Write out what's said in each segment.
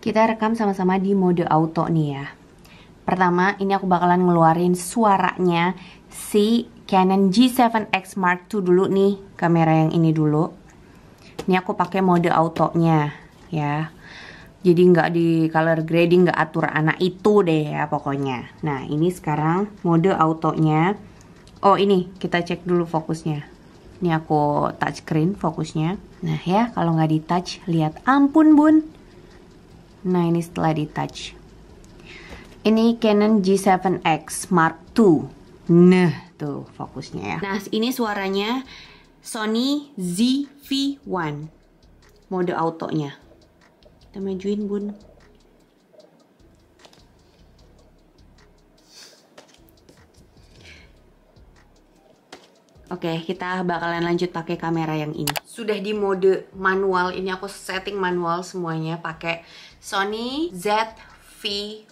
Kita rekam sama-sama di mode auto nih ya. Pertama, ini aku bakalan ngeluarin suaranya si Canon G7X Mark II dulu nih, kamera yang ini dulu. Ini aku pakai mode autonya ya. Jadi nggak di color grading, nggak atur anak itu deh ya pokoknya. Nah, ini sekarang mode autonya. Oh, ini kita cek dulu fokusnya. Ini aku touchscreen fokusnya. Nah ya, kalau nggak di touch, lihat, ampun bun. Nah, ini setelah di touch. Ini Canon G7X Mark II. Nah, tuh fokusnya ya. Nah, ini suaranya Sony ZV-1. Mode autonya. Kita majuin, bun. Oke, kita bakalan lanjut pakai kamera yang ini. Sudah di mode manual, ini aku setting manual semuanya pakai Sony ZV-1.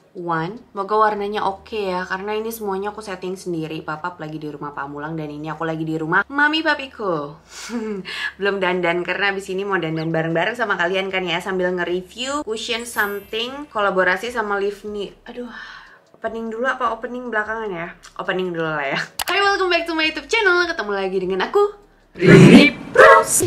Semoga warnanya oke ya, karena ini semuanya aku setting sendiri. Papa lagi di rumah Pamulang dan ini aku lagi di rumah mami papiku. Belum dandan karena abis ini mau dandan bareng-bareng sama kalian kan ya, sambil nge-review Cushion Something kolaborasi sama Livni. Aduh, opening dulu apa opening belakangan ya? Opening dulu lah ya. Hai, welcome back to my YouTube channel. Ketemu lagi dengan aku, Riri Pros.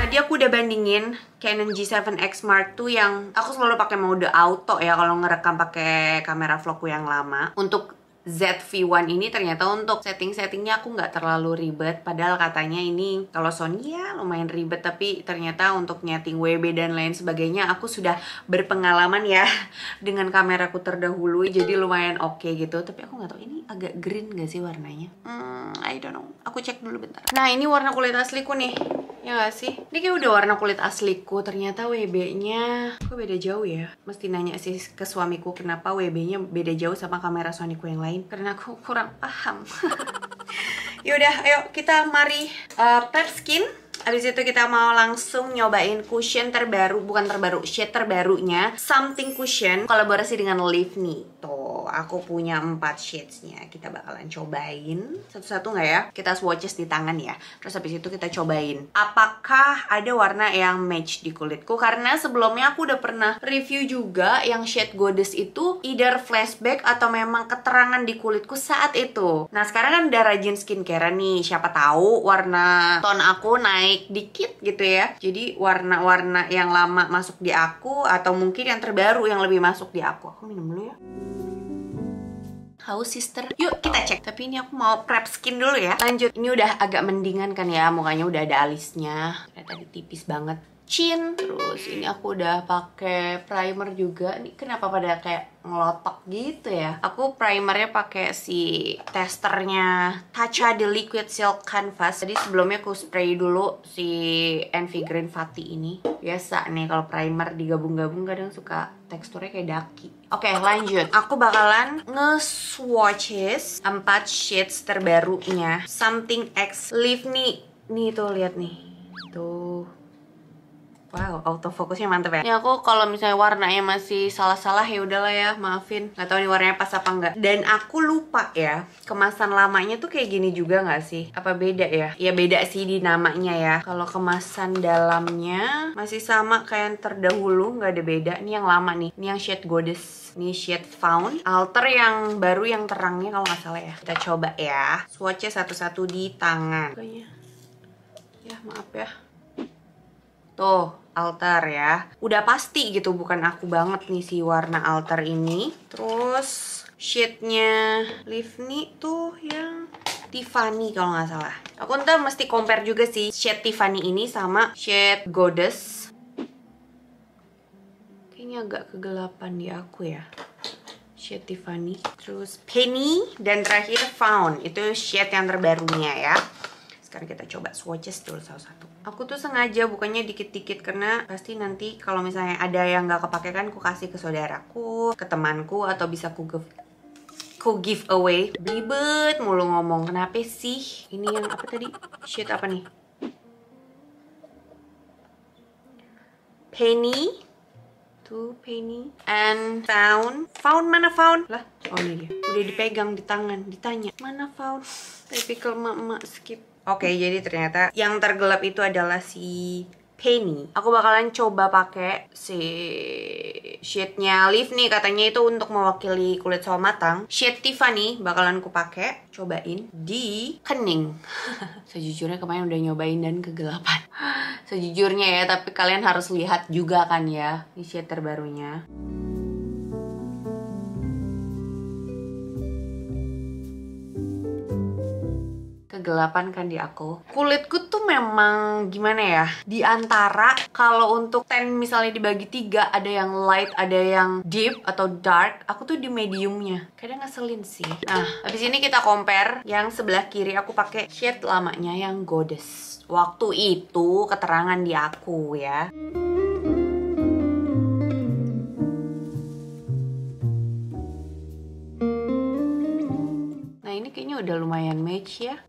Tadi aku udah bandingin Canon G7X Mark II yang aku selalu pakai mode auto ya kalau ngerekam pakai kamera vlogku yang lama. Untuk ZV-1 ini ternyata untuk setting-settingnya aku nggak terlalu ribet. Padahal katanya ini kalau Sony ya lumayan ribet, tapi ternyata untuk nyeting WB dan lain sebagainya aku sudah berpengalaman ya dengan kameraku terdahulu, jadi lumayan oke gitu. Tapi aku nggak tahu ini agak green nggak sih warnanya. I don't know. Aku cek dulu bentar. Nah, ini warna kulit asliku nih. Ya gak sih? Ini kayak udah warna kulit asliku. Ternyata WB-nya kok beda jauh ya? Mesti nanya sih ke suamiku kenapa WB-nya beda jauh sama kamera Sonyku yang lain. Karena aku kurang paham. Yaudah, ayo kita mari prep skin. Abis itu kita mau langsung nyobain cushion terbaru. Bukan terbaru, shade terbarunya Something Cushion kolaborasi dengan Livni. Tuh, aku punya 4 shadesnya. Kita bakalan cobain satu-satu nggak ya? Kita swatches di tangan ya. Terus habis itu kita cobain apakah ada warna yang match di kulitku. Karena sebelumnya aku udah pernah review juga yang shade Goddess itu either flashback atau memang keterangan di kulitku saat itu. Nah, sekarang kan udah rajin skincare nih. Siapa tahu warna tone aku naik dikit gitu ya. Jadi warna-warna yang lama masuk di aku, atau mungkin yang terbaru yang lebih masuk di aku. Aku minum dulu ya. Haus sister. Yuk kita cek. Tapi ini aku mau prep skin dulu ya. Lanjut. Ini udah agak mendingan kan ya. Mukanya udah ada alisnya. Tadi tipis banget. Chin. Terus ini aku udah pakai primer juga. Nih kenapa pada kayak ngelotok gitu ya? Aku primernya pakai si testernya Tatcha The Liquid Silk Canvas. Jadi sebelumnya aku spray dulu si NV Green Fatty ini. Biasa nih kalau primer digabung-gabung kadang suka teksturnya kayak daki. Oke, lanjut. Aku bakalan nge-swatches 4 shades terbarunya Something X Livni. Nih tuh, lihat nih. Tuh. Wow, autofocusnya mantep ya. Ini aku kalau misalnya warnanya masih salah-salah ya udahlah ya, maafin. Gak tahu nih warnanya pas apa enggak. Dan aku lupa ya, kemasan lamanya tuh kayak gini juga nggak sih? Apa beda ya? Ya beda sih di namanya ya. Kalau kemasan dalamnya masih sama kayak yang terdahulu, nggak ada beda. Ini yang lama nih. Ini yang shade Goddess. Ini shade Found. Alter yang baru yang terangnya kalau nggak salah ya. Kita coba ya. Swatchnya satu-satu di tangan. Ya maaf ya. Tuh, alter ya. Udah pasti gitu, bukan aku banget nih si warna alter ini. Terus shade-nya Livni tuh yang Tiffany kalau nggak salah. Aku ntar mesti compare juga sih shade Tiffany ini sama shade Goddess. Kayaknya agak kegelapan di aku ya. Shade Tiffany. Terus Penny. Dan terakhir Found. Itu shade yang terbarunya ya. Sekarang kita coba swatches dulu satu-satu. Aku tuh sengaja bukannya dikit-dikit karena pasti nanti kalau misalnya ada yang nggak kepake kan aku kasih ke saudaraku, ke temanku, atau bisa ku give away. Ribet mulu ngomong. Kenapa sih? Ini yang apa tadi? Shade apa nih? Penny. Tuh, penny and found. Found mana found? Lah, oh ini dia. Udah dipegang di tangan, ditanya mana found. Tapi kalau emak skip. Oke, jadi ternyata yang tergelap itu adalah si penny. Aku bakalan coba pakai si shade-nya Live nih, katanya itu untuk mewakili kulit sawo matang. Shade Tiffany bakalan ku pakai, cobain di kening. Sejujurnya kemarin udah nyobain dan kegelapan. Sejujurnya ya, tapi kalian harus lihat juga kan ya, ini shade terbarunya. Kegelapan kan di aku. Kulitku tuh memang gimana ya, di antara kalau untuk tan misalnya dibagi 3, ada yang light, ada yang deep atau dark, aku tuh di mediumnya. Kadang ngeselin sih. Nah, habis ini kita compare. Yang sebelah kiri aku pakai shade lamanya yang Goddess. Waktu itu keterangan di aku ya. Nah, ini kayaknya udah lumayan match ya.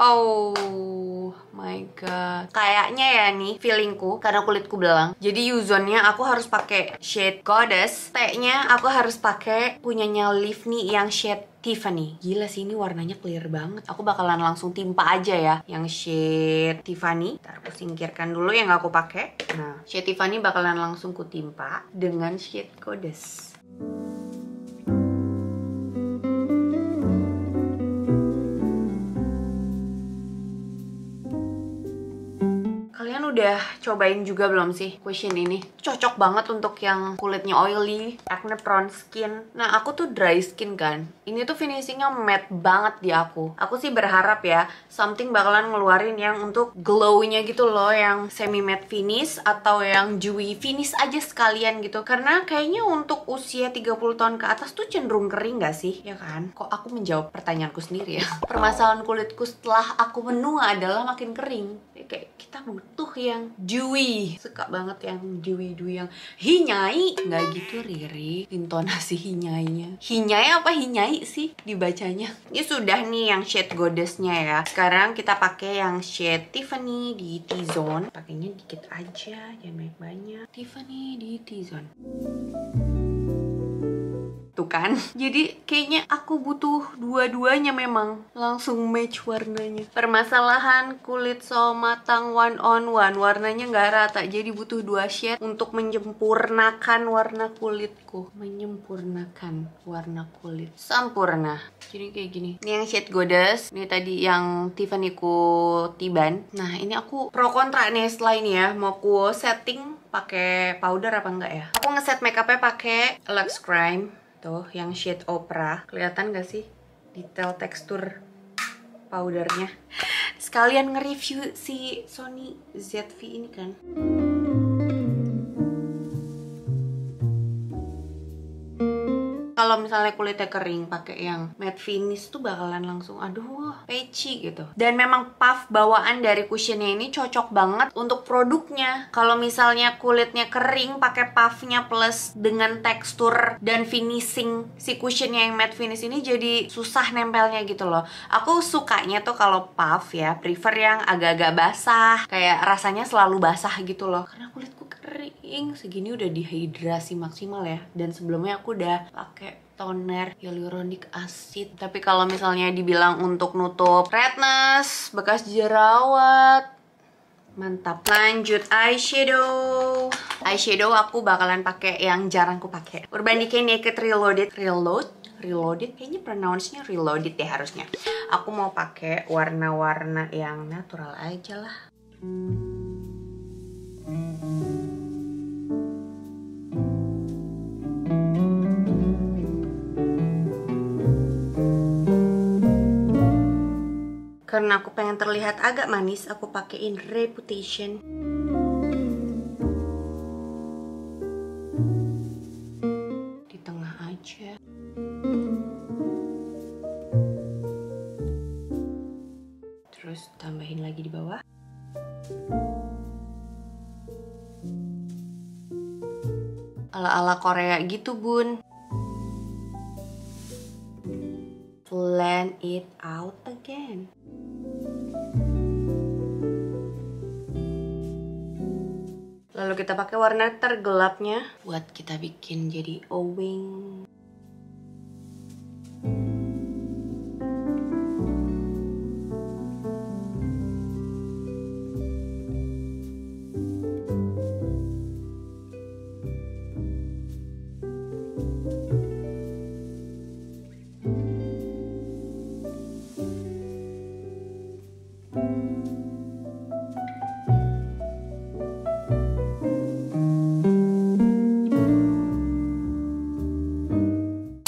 Oh my god. Kayaknya ya nih feelingku, karena kulitku belang. Jadi Yuzonnya aku harus pakai shade Goddess. T-nya aku harus pakai punyanya Live nih yang shade Tiffany. Gila sih, ini warnanya clear banget. Aku bakalan langsung timpa aja ya yang shade Tiffany. Ntar aku singkirkan dulu yang gak aku pakai. Nah, shade Tiffany bakalan langsung ku timpa dengan shade Goddess. Kalian udah cobain juga belum sih cushion ini? Cocok banget untuk yang kulitnya oily, acne prone skin. Nah, aku tuh dry skin kan. Ini tuh finishingnya matte banget di aku. Aku sih berharap ya something bakalan ngeluarin yang untuk glow-nya gitu loh, yang semi matte finish atau yang dewy finish aja sekalian gitu. Karena kayaknya untuk usia 30 tahun ke atas tuh cenderung kering gak sih? Ya kan? Kok aku menjawab pertanyaanku sendiri ya? Permasalahan kulitku setelah aku menua adalah makin kering. Kayak kita butuh yang dewy. Suka banget yang dewy yang hinyai. Nggak gitu Riri intonasi hinyainya. Hinyai apa hinyai sih dibacanya? Ini sudah nih yang shade Goddess-nya ya. Sekarang kita pakai yang shade Tiffany di T-Zone. Pakainya dikit aja, jangan banyak-banyak. Tiffany di T-Zone. Tuh kan, jadi kayaknya aku butuh dua-duanya, memang langsung match warnanya. Permasalahan kulit sawo matang one on one, warnanya nggak rata, jadi butuh 2 shade untuk menyempurnakan warna kulitku. Menyempurnakan warna kulit sempurna. Jadi kayak gini. Ini yang shade Goddess, ini tadi yang Tiffany ku tiban. Nah, ini aku pro kontra nih setelah ini ya, mau ku setting pakai powder apa enggak ya. Aku ngeset makeupnya pakai Luxe Crime. Tuh, yang shade Opera. Kelihatan gak sih detail tekstur powdernya? Sekalian nge-review si Sony ZV ini kan. Kalau misalnya kulitnya kering pakai yang matte finish tuh bakalan langsung aduh patchy gitu. Dan memang puff bawaan dari cushionnya ini cocok banget untuk produknya. Kalau misalnya kulitnya kering pakai puffnya plus dengan tekstur dan finishing si cushionnya yang matte finish ini jadi susah nempelnya gitu loh. Aku sukanya tuh kalau puff ya prefer yang agak-agak basah, kayak rasanya selalu basah gitu loh. Karena kulitku kering segini udah dehidrasi maksimal ya. Dan sebelumnya aku udah pakai toner hyaluronic acid. Tapi kalau misalnya dibilang untuk nutup redness, bekas jerawat, mantap. Lanjut eyeshadow. Eyeshadow aku bakalan pakai yang jarang aku pakai. Urban Decay Naked Reloaded, kayaknya pronounce-nya Reloaded ya harusnya. Aku mau pakai warna-warna yang natural aja lah. Karena aku pengen terlihat agak manis, aku pakein Reputation. Di tengah aja. Terus tambahin lagi di bawah. Ala-ala Korea gitu, Bun. Flat blend it out again. Lalu kita pakai warna tergelapnya buat kita bikin jadi owing.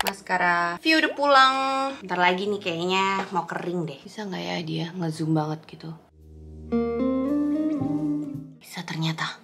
Maskara View udah pulang. Bentar lagi nih kayaknya mau kering deh. Bisa nggak ya dia ngezoom banget gitu? Bisa ternyata.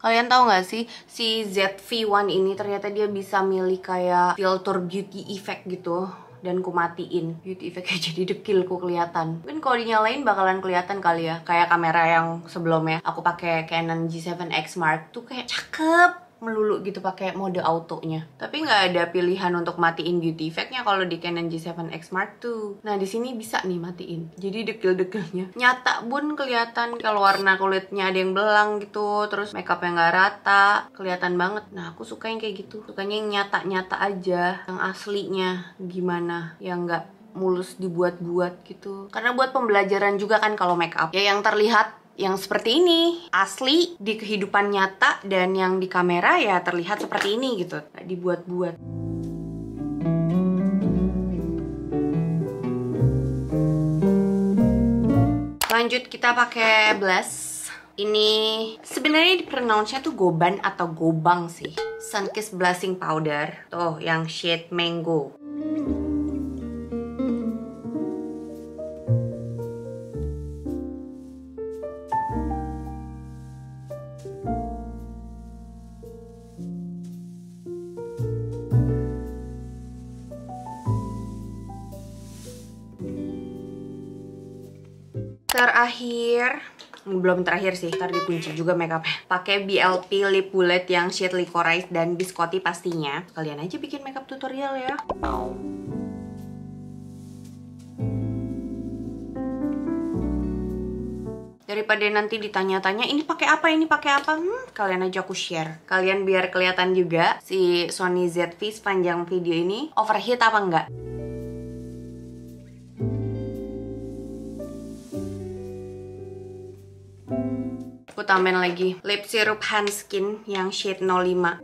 Kalian tahu nggak sih si ZV-1 ini ternyata dia bisa milih kayak filter beauty effect gitu. Dan ku matiin beauty effect-nya jadi dekil ku kelihatan. Mungkin kalau dinyalain bakalan kelihatan kali ya. Kayak kamera yang sebelumnya aku pakai Canon G7X Mark tuh kayak cakep melulu gitu pakai mode autonya. Tapi nggak ada pilihan untuk matiin beauty effect-nya kalau di Canon G7X Mark II. Nah di sini bisa nih matiin. Jadi dekil-dekilnya nyata pun kelihatan. Kalau warna kulitnya ada yang belang gitu, terus makeupnya nggak rata, kelihatan banget. Nah aku suka yang kayak gitu. Sukanya yang nyata-nyata aja, yang aslinya gimana, yang nggak mulus dibuat-buat gitu. Karena buat pembelajaran juga kan kalau makeup. Ya yang terlihat yang seperti ini asli di kehidupan nyata, dan yang di kamera ya terlihat seperti ini gitu, nggak dibuat-buat. Lanjut kita pakai blush. Ini sebenarnya di pronounce-nya tuh Goban atau Gobang sih. Sunkissed Blushing Powder tuh yang shade Mango. Terakhir, belum terakhir sih, ntar dikunci juga makeupnya. Pakai BLP Lip Bullet yang shade Licorice dan Biscotti pastinya. Kalian aja bikin makeup tutorial ya. Daripada nanti ditanya-tanya ini pakai apa, kalian aja aku share. Kalian biar kelihatan juga si Sony ZV sepanjang video ini overheat apa enggak. Aku tambahin lagi lip serum Hanskin yang shade 05.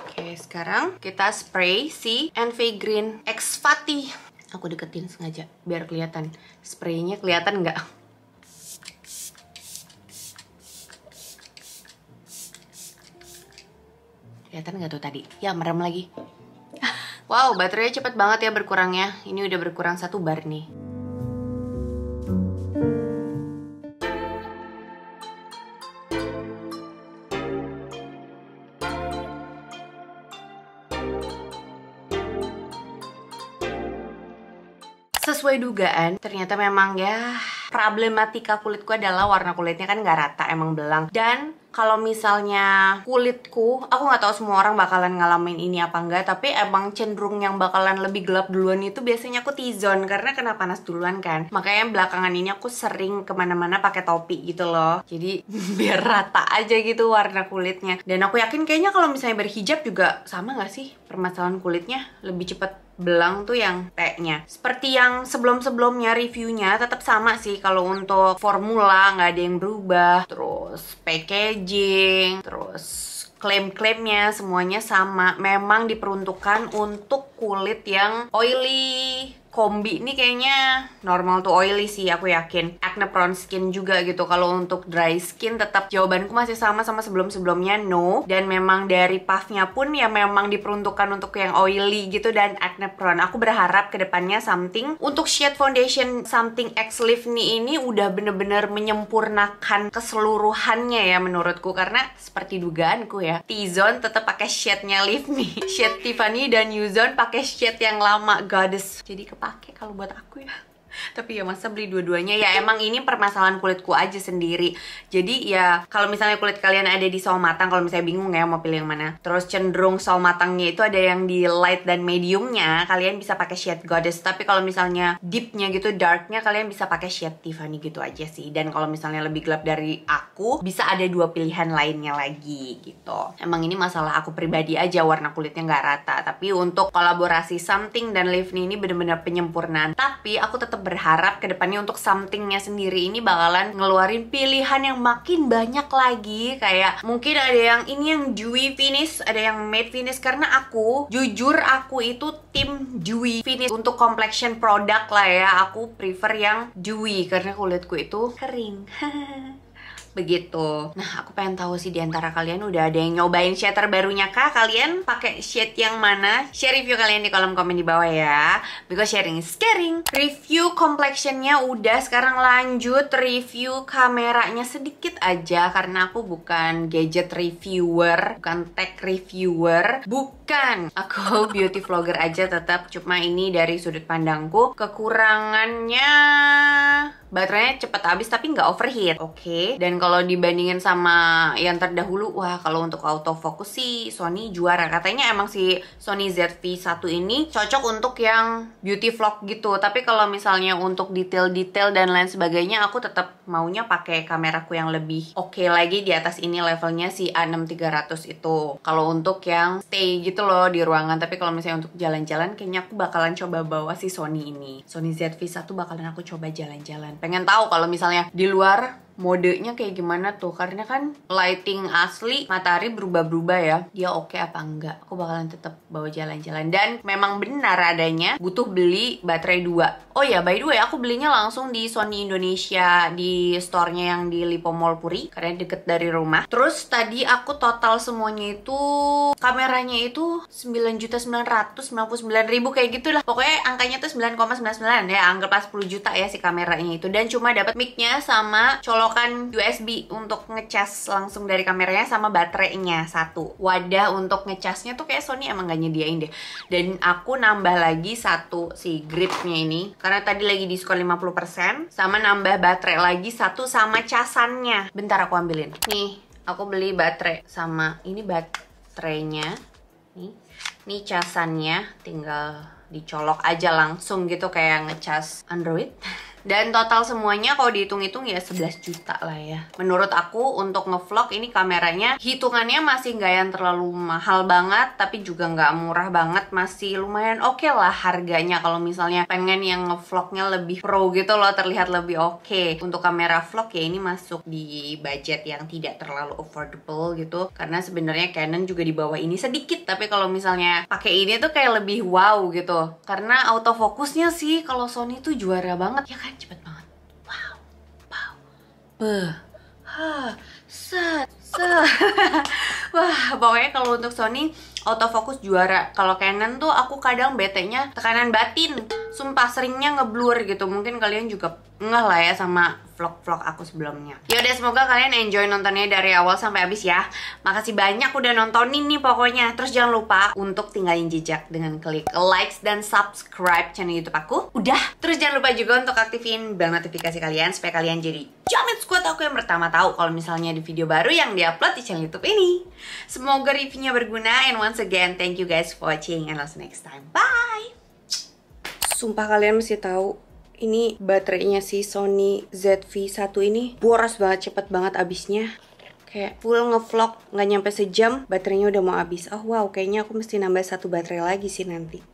Oke, sekarang kita spray si NV Green X Fati. Aku deketin sengaja biar kelihatan. Spraynya kelihatan nggak? Kelihatan nggak tuh tadi? Ya, merem lagi. Wow, baterainya cepet banget ya berkurangnya. Ini udah berkurang 1 bar nih. Sesuai dugaan, ternyata memang ya problematika kulitku adalah warna kulitnya kan nggak rata, emang belang. Dan kalau misalnya kulitku, aku nggak tahu semua orang bakalan ngalamin ini apa enggak, tapi emang cenderung yang bakalan lebih gelap duluan itu biasanya aku T-zone karena kena panas duluan kan. Makanya belakangan ini aku sering kemana-mana pakai topi gitu loh. Jadi biar rata aja gitu warna kulitnya. Dan aku yakin kayaknya kalau misalnya berhijab juga sama nggak sih permasalahan kulitnya, lebih cepet belang tuh yang T-nya. Seperti yang sebelum-sebelumnya reviewnya tetap sama sih. Kalau untuk formula nggak ada yang berubah, terus packaging, terus klaim-klaimnya semuanya sama. Memang diperuntukkan untuk kulit yang oily. Kombi ini kayaknya normal to oily sih, aku yakin. Acne prone skin juga gitu. Kalau untuk dry skin tetap jawabanku masih sama sebelum-sebelumnya, no. Dan memang dari puffnya pun ya memang diperuntukkan untuk yang oily gitu dan acne prone. Aku berharap kedepannya something untuk shade foundation something X Lift ini udah bener-bener menyempurnakan keseluruhannya ya menurutku. Karena seperti dugaanku ya, T-zone tetap pakai shade-nya Lift Me. Shade Tiffany dan U-zone pakai shade yang lama Goddess. Jadi kepake kalau buat aku ya. Tapi ya masa beli dua-duanya, ya emang ini permasalahan kulitku aja sendiri. Jadi ya kalau misalnya kulit kalian ada di sawo matang, kalau misalnya bingung ya mau pilih yang mana, terus cenderung sawo matangnya itu ada yang di light dan mediumnya, kalian bisa pakai shade Goddess. Tapi kalau misalnya deepnya gitu, darknya, kalian bisa pakai shade Tiffany gitu aja sih. Dan kalau misalnya lebih gelap dari aku, bisa ada dua pilihan lainnya lagi gitu. Emang ini masalah aku pribadi aja, warna kulitnya nggak rata. Tapi untuk kolaborasi Something dan Live ini bener-bener penyempurnaan. Tapi aku tetap berharap kedepannya untuk Somethingnya sendiri ini bakalan ngeluarin pilihan yang makin banyak lagi. Kayak mungkin ada yang ini yang dewy finish, ada yang matte finish. Karena aku jujur aku itu tim dewy finish untuk complexion product lah ya. Aku prefer yang dewy karena kulitku itu kering. Begitu. Nah, aku pengen tahu sih di antara kalian udah ada yang nyobain shade terbarunya kah? Kalian pakai shade yang mana? Share review kalian di kolom komen di bawah ya. Because sharing is caring. Review complexionnya udah, sekarang lanjut review kameranya sedikit aja karena aku bukan gadget reviewer, bukan tech reviewer, bukan. Aku beauty vlogger aja tetap. Cuma ini dari sudut pandangku, kekurangannya baterainya cepet habis tapi nggak overheat, oke. Dan kalau dibandingin sama yang terdahulu, wah kalau untuk autofocus sih Sony juara. Katanya emang si Sony ZV-1 ini cocok untuk yang beauty vlog gitu. Tapi kalau misalnya untuk detail-detail dan lain sebagainya, aku tetap maunya pakai kameraku yang lebih oke lagi di atas ini, levelnya si A6300 itu. Kalau untuk yang stay gitu loh di ruangan. Tapi kalau misalnya untuk jalan-jalan, kayaknya aku bakalan coba bawa si Sony ini. Sony ZV-1 bakalan aku coba jalan-jalan. Pengen tahu kalau misalnya di luar modenya kayak gimana tuh, karena kan lighting asli matahari berubah-berubah ya, dia oke apa enggak. Aku bakalan tetap bawa jalan-jalan. Dan memang benar adanya butuh beli baterai 2. Oh ya, by the way, aku belinya langsung di Sony Indonesia, di store-nya yang di Lipo Mall Puri, karena deket dari rumah. Terus tadi aku total semuanya itu, kameranya itu 9.999.000 kayak gitulah. Pokoknya angkanya tuh 9,99 ya, anggaplah 10 juta ya si kameranya itu. Dan cuma dapat mic-nya sama colokan USB untuk ngecas langsung dari kameranya, sama baterainya satu. Wadah untuk ngecasnya tuh kayak Sony emang gak nyediain deh. Dan aku nambah lagi satu si gripnya ini, karena tadi lagi diskon 50%, sama nambah baterai lagi satu sama casannya. Bentar aku ambilin. Nih, aku beli baterai sama ini baterainya. Nih casannya, tinggal dicolok aja langsung gitu kayak ngecas Android. Dan total semuanya kalau dihitung-hitung ya 11 juta lah ya. Menurut aku untuk ngevlog ini kameranya hitungannya masih nggak yang terlalu mahal banget, tapi juga nggak murah banget. Masih lumayan oke lah harganya kalau misalnya pengen yang ngevlognya lebih pro gitu loh, terlihat lebih oke. Untuk kamera vlog ya ini masuk di budget yang tidak terlalu affordable gitu. Karena sebenarnya Canon juga di bawah ini sedikit, tapi kalau misalnya pakai ini tuh kayak lebih wow gitu. Karena autofokusnya sih kalau Sony tuh juara banget ya kan. Cepet banget. Wow. Set. Wah, pokoknya kalau untuk Sony autofocus juara. Kalau Canon tuh aku kadang bete-nya tekanan batin. Sumpah seringnya ngeblur gitu. Mungkin kalian juga ngeh lah ya sama vlog-vlog aku sebelumnya. Yaudah, semoga kalian enjoy nontonnya dari awal sampai habis ya. Makasih banyak udah nontonin nih pokoknya. Terus jangan lupa untuk tinggalin jejak dengan klik likes dan subscribe channel YouTube aku. Udah. Terus jangan lupa juga untuk aktifin bell notifikasi kalian supaya kalian jadi Jamet Squad aku yang pertama tahu kalau misalnya di video baru yang diupload di channel YouTube ini. Semoga reviewnya berguna, and once again thank you guys for watching and I'll see you next time. Bye. Sumpah kalian mesti tahu, ini baterainya si Sony ZV-1 ini boros banget, cepet banget habisnya. Kayak full ngevlog nggak nyampe sejam baterainya udah mau habis. Oh wow, kayaknya aku mesti nambah satu baterai lagi sih nanti.